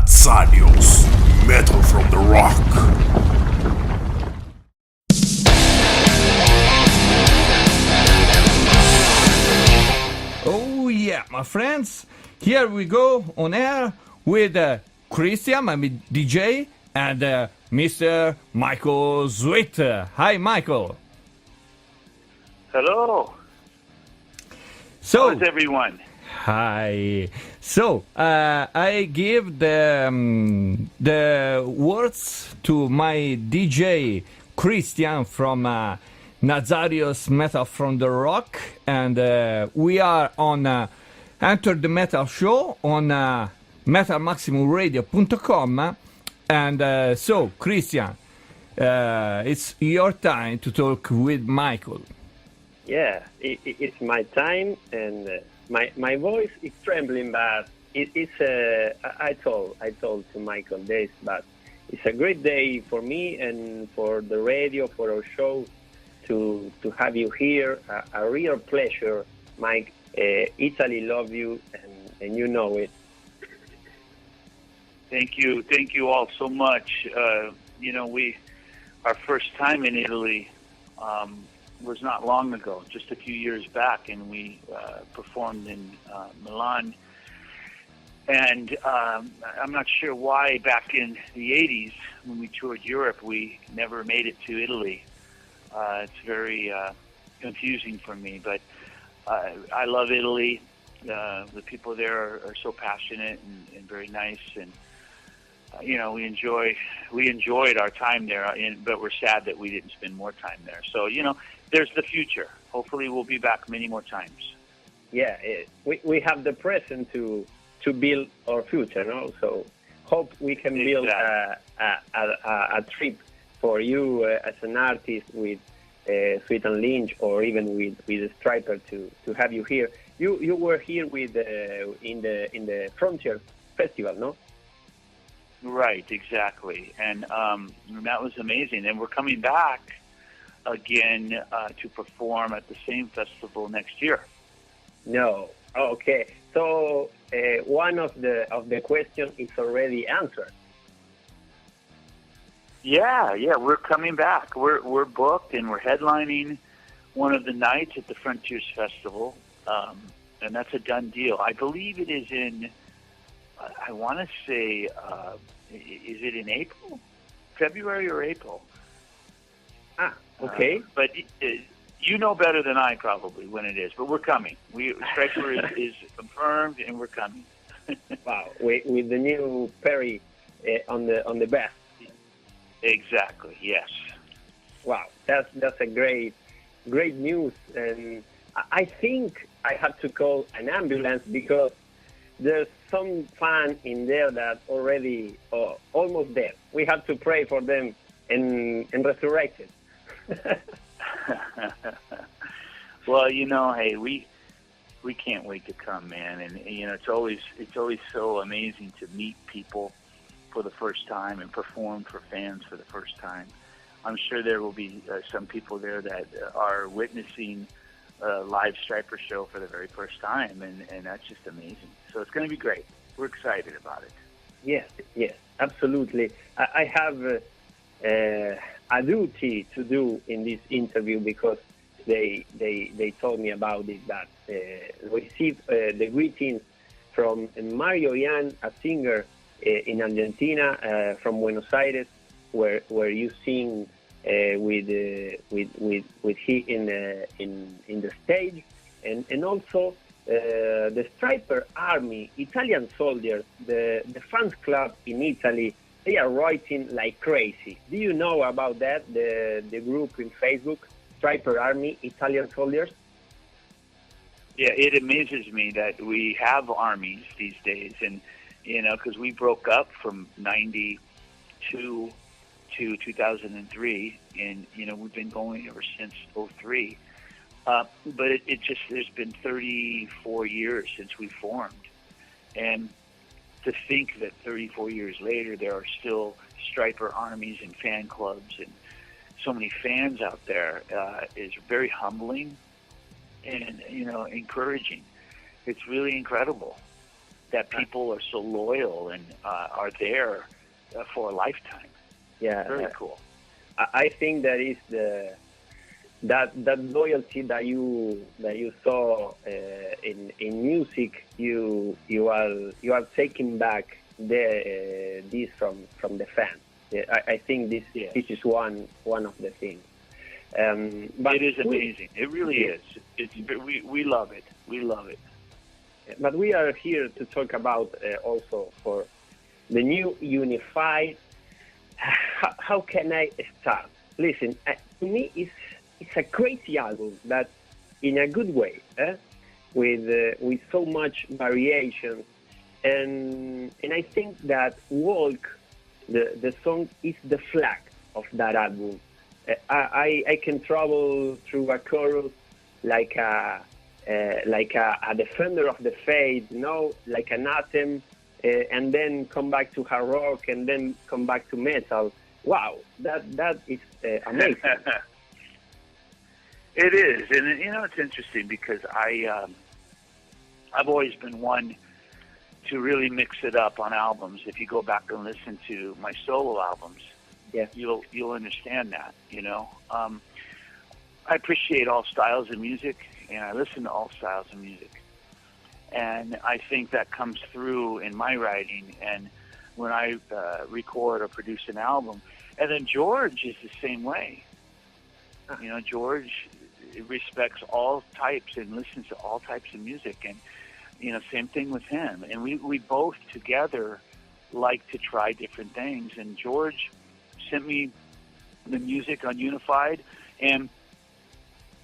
Nazareos, metal from the rock. Oh yeah, my friends, here we go on air with Christian, my DJ, and Mr. Michael Sweet. Hi, Michael. Hello. So, how's everyone? hi. So, I give the words to my DJ Christian from Nazareos Metal from the Rock, and we are on Enter the Metal Show on metalmaximumradio.com, and so Christian, it's your time to talk with Michael. Yeah, it's my time, and my voice is trembling, but it's I told to Michael this, but it's a great day for me and for the radio, for our show, to have you here. A real pleasure, Mike. Italy love you, and you know it. Thank you all so much. Our first time in Italy was not long ago, just a few years back, and we performed in Milan. And I'm not sure why back in the 80s, when we toured Europe, we never made it to Italy. It's very confusing for me, but I love Italy. The people there are so passionate and very nice, and we enjoyed our time there, but we're sad that we didn't spend more time there. So there's the future. Hopefully, we'll be back many more times. Yeah, we have the present to build our future, no? So hope we can build a trip for you as an artist with Sweet Lynch, or even with Stryper to have you here. You were here with in the Frontier Festival, no? Right, exactly, and that was amazing. And we're coming back again to perform at the same festival next year. No, okay. So one of the questions is already answered. Yeah, we're coming back. We're booked, and we're headlining one of the nights at the Frontiers Festival, and that's a done deal. I believe it is in. I want to say, is it in April, February or April? Okay. But you know better than I probably when it is. But we're coming. Stryper is confirmed, and we're coming. Wow, with the new Perry on the back. Exactly. Yes. Wow, that's a great news, and I think I had to call an ambulance because there's some fan in there that already almost dead. We have to pray for them and resurrect it. Well, hey, we can't wait to come, man, and it's always so amazing to meet people for the first time and perform for fans for the first time. I'm sure there will be some people there that are witnessing a live Stryper show for the very first time, and that's just amazing. So it's going to be great. We're excited about it. Yes, absolutely. I have a duty to do in this interview because they told me about it, that received the greetings from Mario Yan, a singer in Argentina, from Buenos Aires, where you sing with he in the stage, and also the Stryper Army, Italian soldiers, the fans club in Italy. They are writing like crazy. Do you know about that? The group in Facebook, Stryper Army, Italian soldiers. Yeah, it amazes me that we have armies these days, and because we broke up from '92 to 2003, and we've been going ever since '03. But it just, there's been 34 years since we formed, and to think that 34 years later there are still Stryper armies and fan clubs and so many fans out there is very humbling and encouraging. It's really incredible. that people are so loyal and are there for a lifetime. Yeah, Very cool. I think that is that loyalty that you saw in music. You are taking back this from the fans. Yeah, I think this is one of the things. But it is amazing. It really is. We love it. We love it. But we are here to talk about also for the new Unified. How can I start? Listen, to me, it's a crazy album that, in a good way, with so much variation, and I think that Walk, the song, is the flag of that album. I can travel through a chorus like a defender of the faith, like an anthem, and then come back to hard rock, and then come back to metal. Wow, that is amazing. It is, and it's interesting because I've always been one to really mix it up on albums. If you go back and listen to my solo albums, you'll understand that. I appreciate all styles of music, and I listen to all styles of music. And I think that comes through in my writing and when I record or produce an album. And then George is the same way. George respects all types and listens to all types of music. And, same thing with him. And we both together like to try different things. And George sent me the music on Unified, and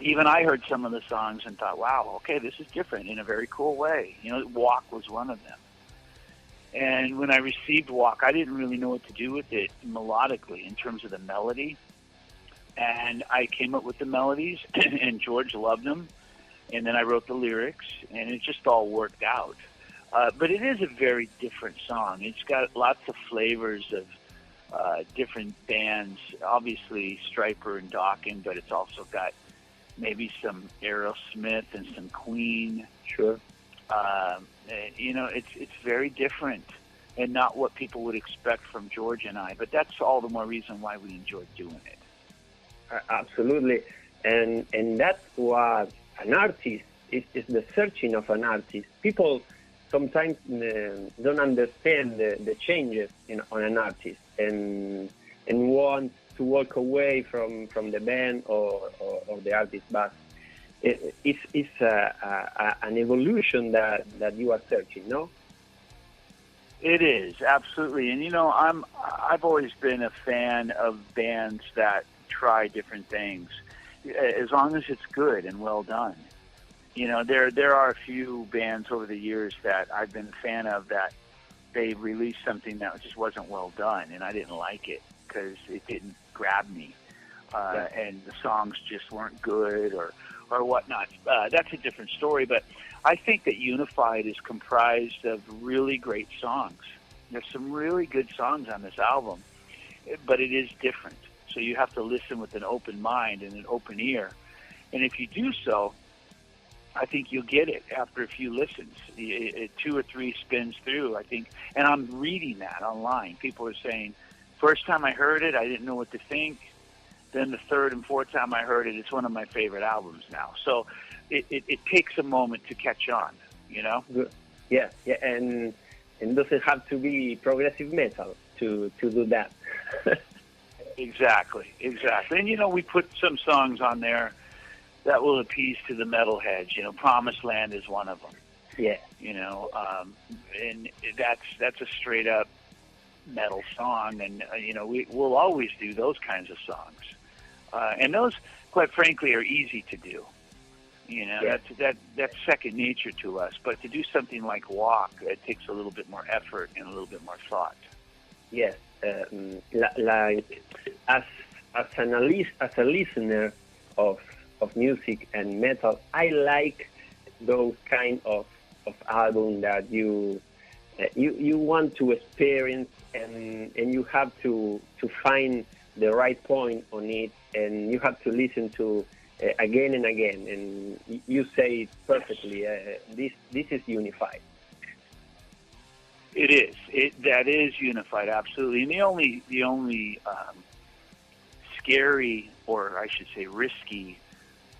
even I heard some of the songs and thought, wow, okay, this is different in a very cool way. Walk was one of them. And when I received Walk, I didn't really know what to do with it melodically in terms of the melody. And I came up with the melodies, and George loved them. And then I wrote the lyrics, and it just all worked out. But it is a very different song. It's got lots of flavors of different bands, obviously Stryper and Dawkins, but it's also got maybe some Aerosmith and some Queen. Sure. It's very different and not what people would expect from George and I, but that's all the more reason why we enjoy doing it. Absolutely. And that's what an artist is the searching of an artist. People sometimes don't understand the changes on an artist and want to walk away from the band or the artist, but it's an evolution that you are searching, no? It is, absolutely. And I've always been a fan of bands that try different things, as long as it's good and well done. There are a few bands over the years that I've been a fan of that they released something that just wasn't well done, and I didn't like it because it didn't grab me, and the songs just weren't good or whatnot. That's a different story, but I think that Unified is comprised of really great songs. There's some really good songs on this album, but it is different. So you have to listen with an open mind and an open ear. And if you do so, I think you'll get it after a few listens, 2 or 3 spins through, I think. And I'm reading that online. People are saying, first time I heard it, I didn't know what to think. Then the third and fourth time I heard it, it's one of my favorite albums now. So it takes a moment to catch on, Good. Yeah, and doesn't have to be progressive metal to do that. Exactly. And, we put some songs on there that will appease to the metalheads. Promised Land is one of them. Yeah. And that's a straight up metal song, and we'll always do those kinds of songs. And those, quite frankly, are easy to do. That's second nature to us. But to do something like Walk, it takes a little bit more effort and a little bit more thought. Yes, like as a listener of music and metal, I like those kind of album that you want to experience, and you have to find the right point on it, and you have to listen to again and again. And you say it perfectly. This is Unified. It is. That is unified, absolutely. And the only scary, or I should say risky,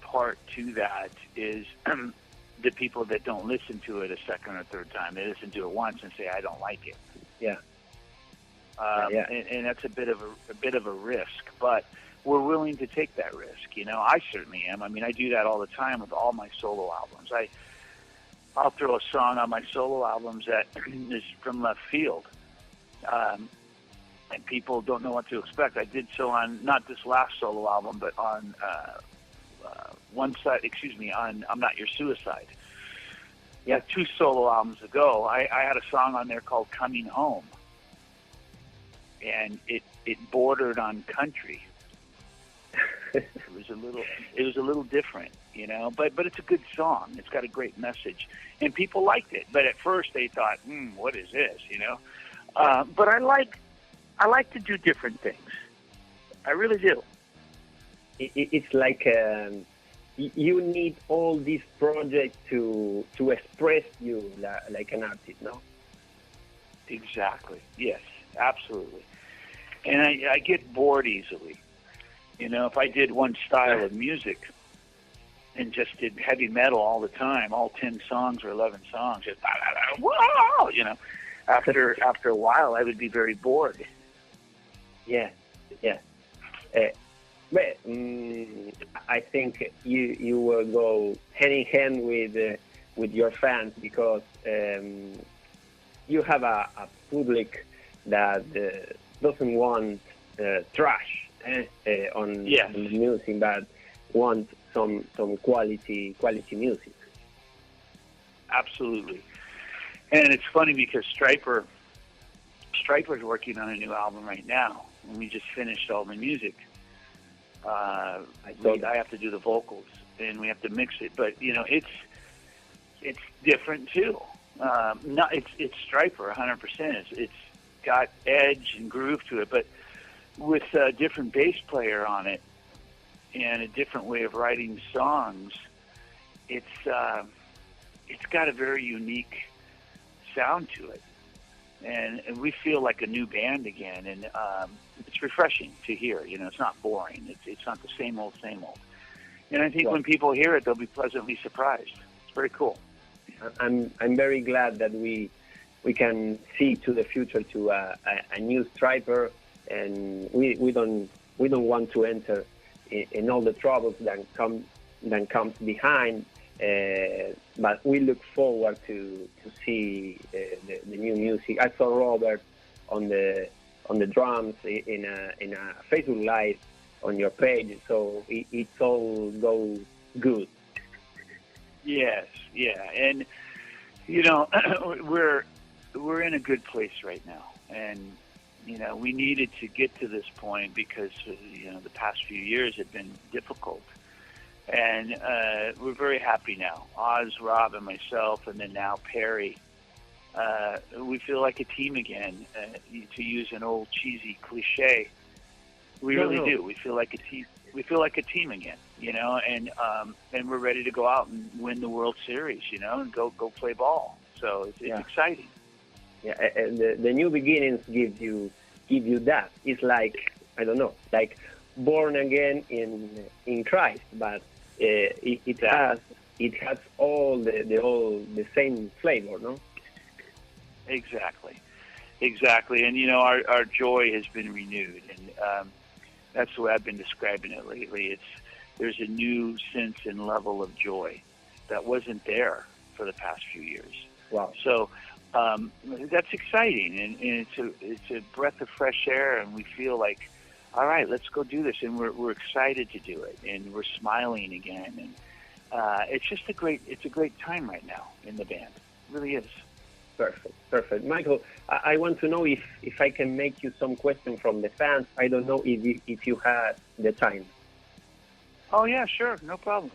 part to that is the people that don't listen to it a second or third time. They listen to it once and say, "I don't like it." Yeah. And that's a bit of a risk, but we're willing to take that risk. I certainly am. I mean, I do that all the time with all my solo albums. I'll throw a song on my solo albums that is from left field, and people don't know what to expect. I did so on not this last solo album, but on one side. On "I'm Not Your Suicide." Yeah, 2 solo albums ago, I had a song on there called "Coming Home," and it bordered on country. It was a little different, but it's a good song. It's got a great message, and people liked it. But at first they thought, "What is this?" But I like to do different things. I really do. It's like you need all these projects to express you like an artist, no? Exactly. Yes, absolutely. And I get bored easily. If I did one style of music and just did heavy metal all the time, all 10 songs or 11 songs, just whoa, after a while, I would be very bored. Yeah. But I think you will go hand in hand with your fans, because you have a public that doesn't want trash on the music, but want some quality music. Absolutely. And it's funny because Stryper's working on a new album right now, and we just finished all the music. I have to do the vocals, and we have to mix it, but it's different too. It's Stryper 100%. It's got edge and groove to it, but with a different bass player on it and a different way of writing songs, it's got a very unique sound to it, and we feel like a new band again, and it's refreshing to hear. It's not boring. It's not the same old. And I think when people hear it, they'll be pleasantly surprised. It's very cool. I'm very glad that we can see to the future to a new Stryper, and we don't want to enter in all the troubles that comes behind. But we look forward to see the new music. I saw Robert on the drums in a Facebook Live on your page, so it's all goes good. Yes, yeah, and we're in a good place right now, and we needed to get to this point because the past few years have been difficult, and we're very happy now. Oz, Rob, and myself, and then now Perry. We feel like a team again. To use an old cheesy cliche, we really do. We feel like a team. We feel like a team again, and we're ready to go out and win the World Series, and go play ball. So it's exciting. Yeah, and the new beginnings give you that. It's like, I don't know, like born again in Christ, but it has all the same flavor, no? Exactly, and our joy has been renewed, and that's the way I've been describing it lately. There's a new sense and level of joy that wasn't there for the past few years. Wow! So that's exciting, and it's a breath of fresh air, and we feel like, all right, let's go do this, and we're excited to do it, and we're smiling again, and it's a great time right now in the band. It really is. Perfect. Michael, I want to know if I can make you some questions from the fans. I don't know if you had the time. Oh, yeah, sure. No problem.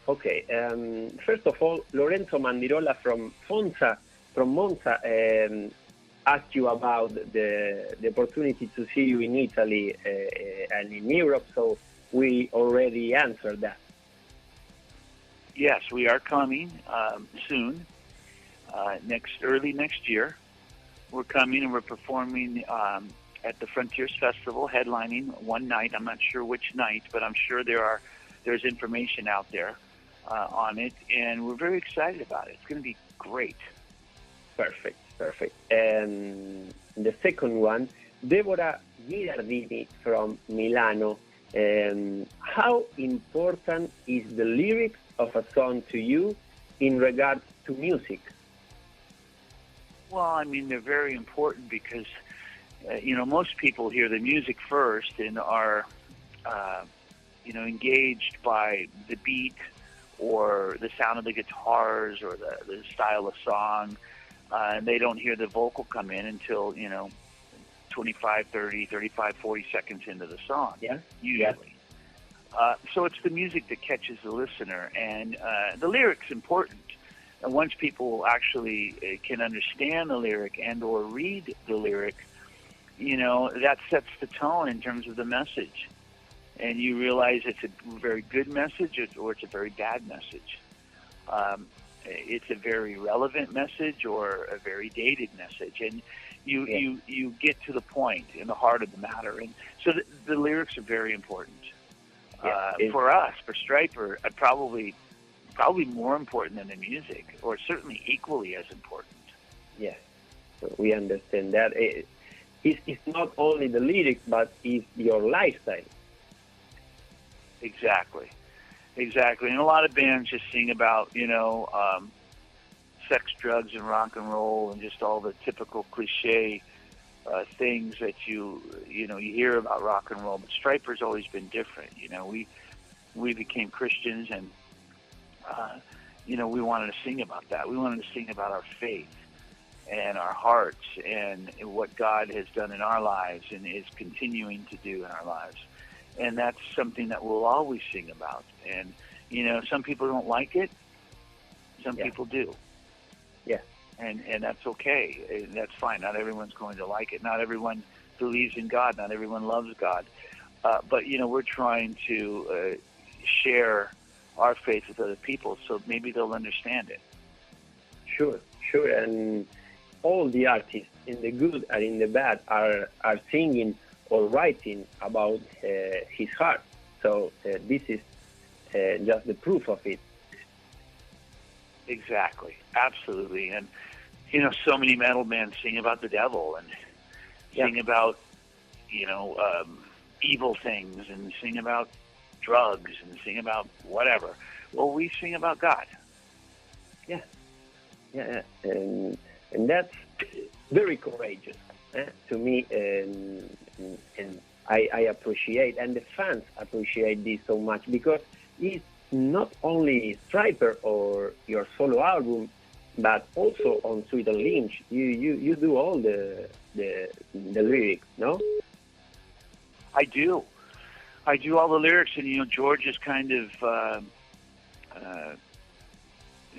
Okay. First of all, Lorenzo Mandirola from Monza asked you about the opportunity to see you in Italy and in Europe, so we already answered that. Yes, we are coming soon. Early next year, we're coming and we're performing at the Frontiers Festival, headlining one night. I'm not sure which night, but I'm sure there's information out there on it, and we're very excited about it. It's going to be great. Perfect. And the second one, Deborah Ghirardini from Milano. How important is the lyrics of a song to you in regards to music? Well, I mean, they're very important because, most people hear the music first and are, engaged by the beat or the sound of the guitars or the style of song. And they don't hear the vocal come in until, 25, 30, 35, 40 seconds into the song, usually. Yeah. So it's the music that catches the listener, and the lyric's important. And once people actually can understand the lyric and or read the lyric, that sets the tone in terms of the message. And you realize it's a very good message or it's a very bad message. It's a very relevant message or a very dated message. And you get to the point in the heart of the matter. And so the lyrics are very important. For us, for Stryper, probably more important than the music, or certainly equally as important. Yes, so we understand that. It's not only the lyrics, but it's your lifestyle. Exactly. And a lot of bands just sing about, sex, drugs, and rock and roll, and just all the typical cliche things that you hear about rock and roll. But Stryper's always been different. We became Christians, and we wanted to sing about that. We wanted to sing about our faith and our hearts and what God has done in our lives and is continuing to do in our lives. And that's something that we'll always sing about. And, some people don't like it. Some people do. Yeah. And that's okay. And that's fine. Not everyone's going to like it. Not everyone believes in God. Not everyone loves God. But, we're trying to share our faith with other people so maybe they'll understand it. Sure. And all the artists, in the good and in the bad, are singing or writing about his heart. So this is just the proof of it. Exactly. Absolutely. And, so many metal bands sing about the devil and sing about, evil things and sing about drugs and sing about whatever. Well, we sing about God. Yeah. And that's very courageous to me, and I appreciate, and the fans appreciate this so much, because it's not only Stryper or your solo album, but also on Sweet Lynch. You do all the lyrics, no? I do all the lyrics, and George is kind of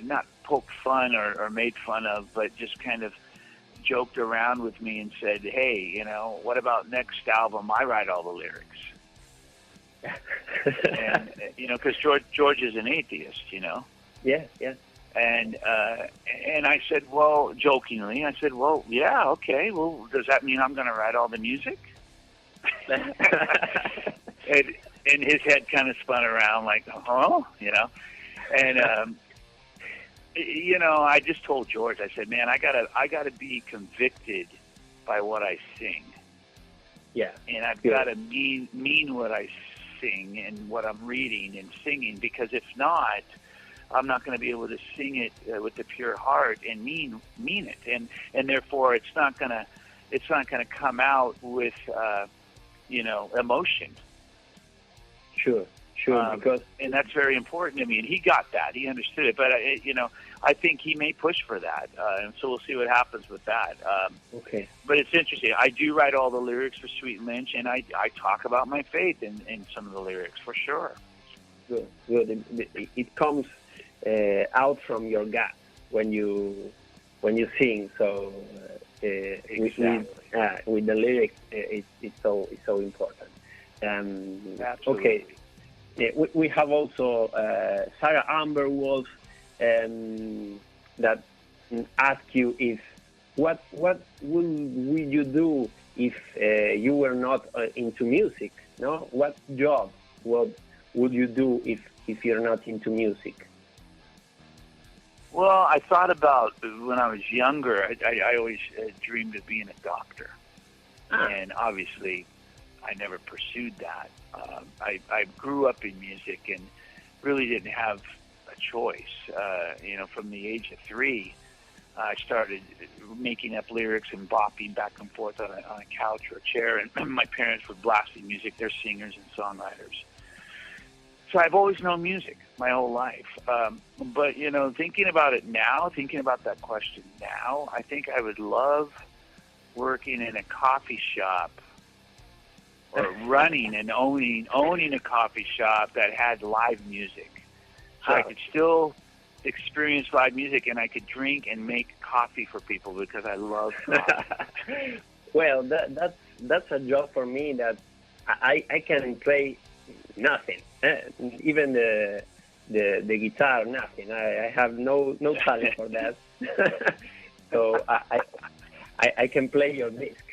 not poked fun or made fun of, but just kind of joked around with me and said, hey, what about next album I write all the lyrics? And, because George is an atheist, Yeah. And I said, well, jokingly, yeah, okay. Well, does that mean I'm going to write all the music? and his head kind of spun around like, And, I just told George, I said, man, I gotta be convicted by what I sing. Yeah. And I've got to mean what I sing and what I'm reading and singing, because if not, I'm not going to be able to sing it with the pure heart and mean it. And therefore it's not going to come out with, emotion. Sure, because and that's very important to me. And he got that; he understood it. But I think he may push for that, and so we'll see what happens with that. Okay. But it's interesting. I do write all the lyrics for Sweet Lynch, and I talk about my faith in some of the lyrics for sure. Good. It comes out from your gut when you sing. So exactly. with the lyrics, it's so important. Absolutely. Okay. We have also Sarah Amber Wolf that asked you if what would you do if you were not into music? No, what job would you do if you're not into music? Well, I thought about when I was younger. I always dreamed of being a doctor, and obviously, I never pursued that. I grew up in music and really didn't have a choice. From the age of 3, I started making up lyrics and bopping back and forth on a couch or a chair, and my parents were blasting music. They're singers and songwriters. So I've always known music my whole life. But, thinking about it now, thinking about that question now, I think I would love working in a coffee shop or running and owning a coffee shop that had live music. So I could still experience live music and I could drink and make coffee for people because I love coffee. Well, that's a job for me that I can play nothing, even the guitar, nothing. I have no talent for that. So I can play your disc.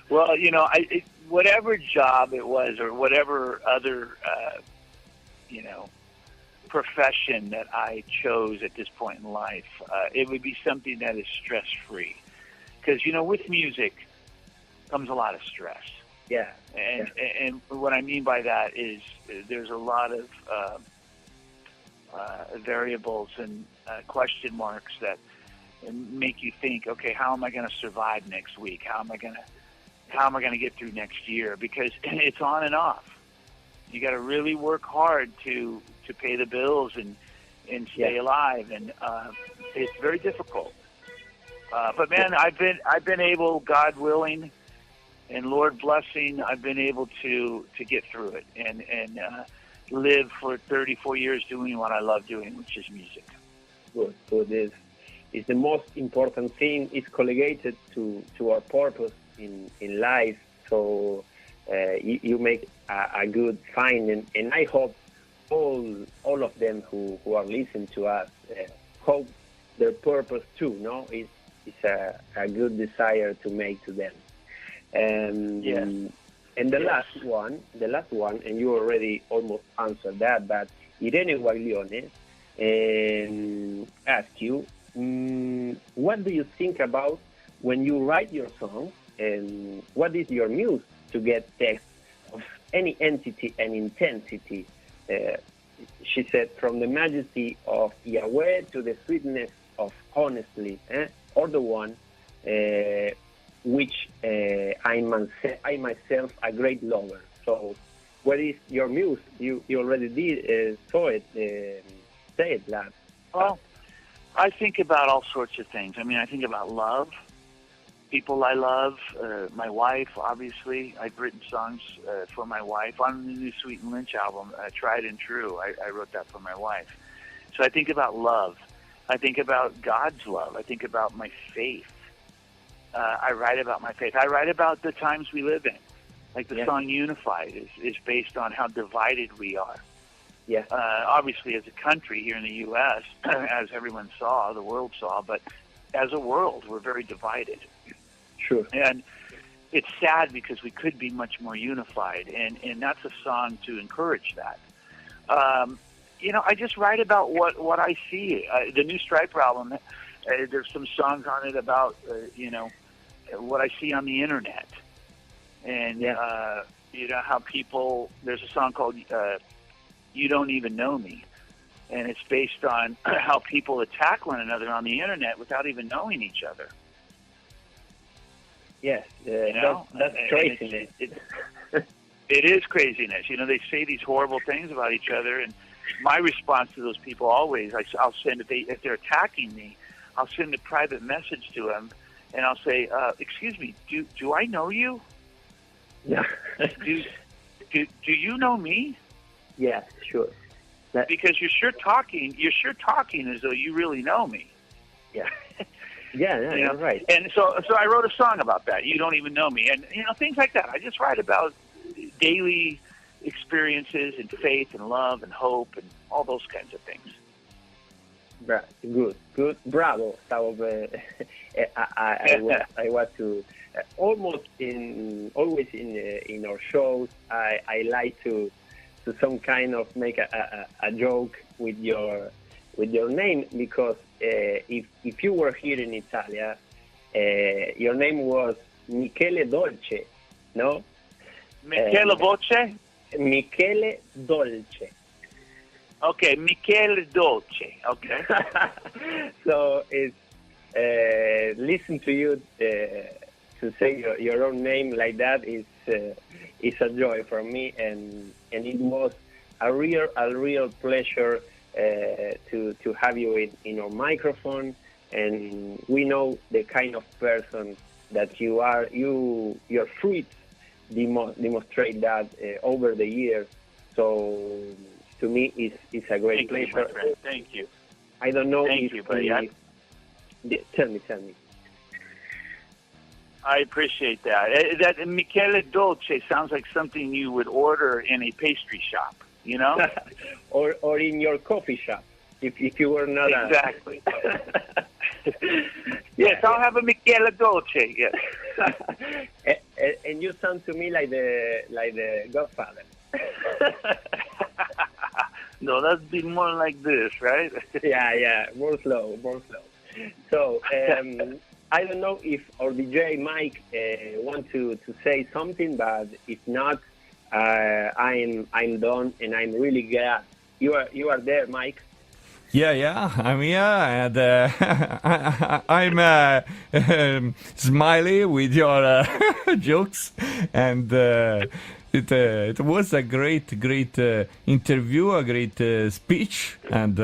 Well, whatever job it was or whatever other, profession that I chose at this point in life, it would be something that is stress-free. Because, with music comes a lot of stress. Yeah. And what I mean by that is there's a lot of variables and question marks that make you think, okay, how am I going to survive next week? How am I going to get through next year? Because it's on and off. You got to really work hard to pay the bills and stay alive, and it's very difficult. But man, I've been able, God willing, and Lord blessing, I've been able to get through it and live for 34 years doing what I love doing, which is music. Good. Is the most important thing. Is collegated to our purpose in life. So you make a good find, and I hope all of them who are listening to us hope their purpose too. No, it's a good desire to make to them. And the last one, and you already almost answered that, but Irene Guaglione asked you, what do you think about when you write your song, and what is your muse to get text of any entity and intensity? She said, from the majesty of Yahweh to the sweetness of honestly, or the one which I myself a great lover. So, what is your muse? You already did say it, lad. Well, I think about all sorts of things. I mean, I think about love, people I love, my wife, obviously. I've written songs for my wife on the new Sweet Lynch album, Tried and True. I wrote that for my wife. So I think about love. I think about God's love. I think about my faith. I write about my faith. I write about the times we live in. Like the song Unified is based on how divided we are. Yeah. Obviously, as a country here in the U.S., as everyone saw, the world saw, but as a world, we're very divided. Sure. And it's sad because we could be much more unified, and that's a song to encourage that. I just write about what I see. The new Stryper album, there's some songs on it about, what I see on the internet. And, how people, there's a song called You Don't Even Know Me. And it's based on how people attack one another on the internet without even knowing each other. Yes, that's craziness. It is craziness. They say these horrible things about each other, and my response to those people always, I'll send, if they're attacking me, I'll send a private message to them, and I'll say, excuse me, do I know you? Yeah. do you know me? Yeah, sure. Because you're sure talking as though you really know me. Yeah. Yeah, you're right. And so I wrote a song about that. You don't even know me, and things like that. I just write about daily experiences and faith and love and hope and all those kinds of things. Good. Bravo. So, I was to always in our shows. I like to some kind of make a joke with your name, because if you were here in Italia, your name was Michele Dolce, no? Michele Voce? Michele Dolce. Okay, Michele Dolce. Okay. So it's listen to you to say your own name like that is a joy for me, and it was a real pleasure to have you in our microphone, and we know the kind of person that you are. Your fruits demonstrate that over the years. So to me, it's a great pleasure. You, my friend. Thank you. I don't know Thank if you, buddy. Tell me. I appreciate that. That Michele Dolce sounds like something you would order in a pastry shop, you know? or in your coffee shop, if you were not exactly. Yes, I'll have a Michele Dolce. Yes. And you sound to me like the Godfather. No, that'd be more like this, right? Yeah, more slow. So I don't know if our DJ Mike want to say something, but if not, I'm done, and I'm really glad you are there, Mike. Yeah, I'm here, and I'm smiley with your jokes, and it was a great interview, a great speech, and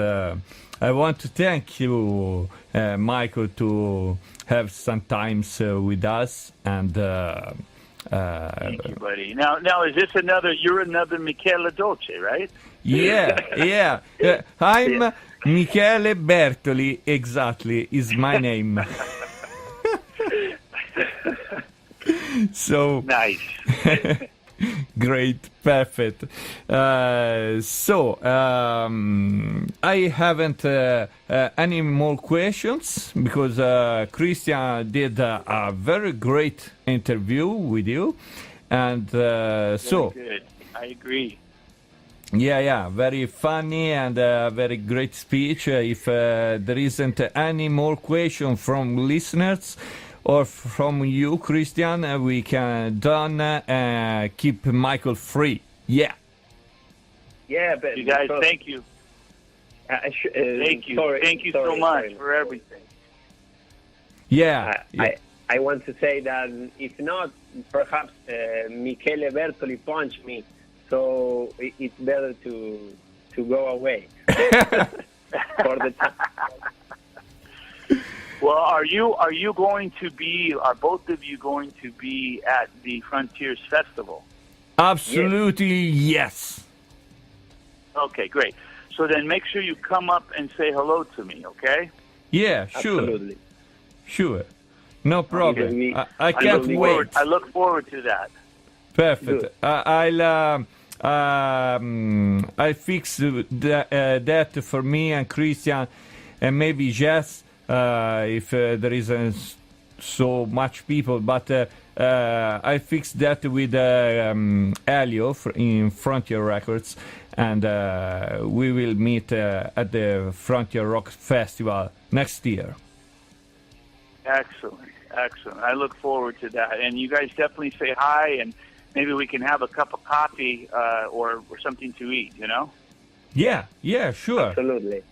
I want to thank you, Michael, to have some times with us, and thank you, buddy. Now, is this you're another Michele Dolce, right? Yeah. I'm Michele Bertoli, exactly, is my name. So nice. Great, perfect. So I haven't any more questions, because Christian did a very great interview with you, and so good. I agree. Yeah, very funny and very great speech. If there isn't any more question from listeners or from you, Christian, we can keep Michael free. Yeah, but you guys, thank you. Thank you. Thank you so much for everything. Yeah. I want to say that if not, perhaps Michele Bertoli punched me. So it's better to go away for the time. Well, are both of you going to be at the Frontiers Festival? Absolutely, yes. Okay, great. So then make sure you come up and say hello to me, okay? Yeah, sure. Absolutely. Sure. No problem. Okay. I can't wait. I look forward to that. Perfect. I fix that for me and Christian, and maybe Jess, if there isn't so much people, but I fixed that with Elio in Frontier Records, and we will meet at the Frontier Rock Festival next year. Excellent. I look forward to that. And you guys definitely say hi, and maybe we can have a cup of coffee or something to eat, you know? Yeah, sure. Absolutely.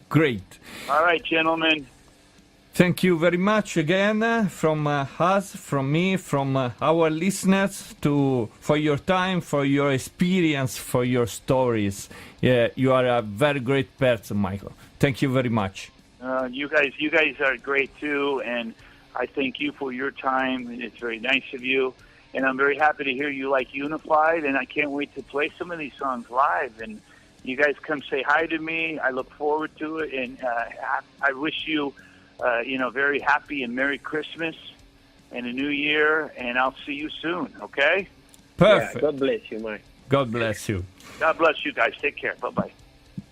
Great. All right, gentlemen. Thank you very much again from us, from me, from our listeners, for your time, for your experience, for your stories. Yeah, you are a very great person, Michael. Thank you very much. You guys are great too, and I thank you for your time, and it's very nice of you. And I'm very happy to hear you like Unified, and I can't wait to play some of these songs live. And you guys come say hi to me. I look forward to it, and I wish you, very happy and Merry Christmas and a New Year, and I'll see you soon, okay? Perfect. Yeah, God bless you, Mike. God bless you. God bless you guys. Take care. Bye-bye.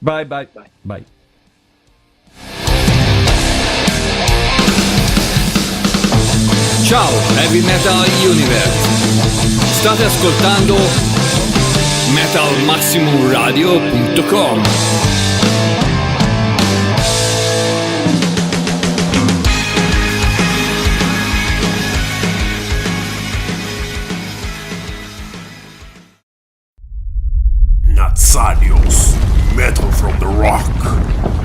Bye bye. Bye. Bye. Ciao, Heavy Metal Universe. State ascoltando metalmaximumradio.com. Nazareos, metal from the rock.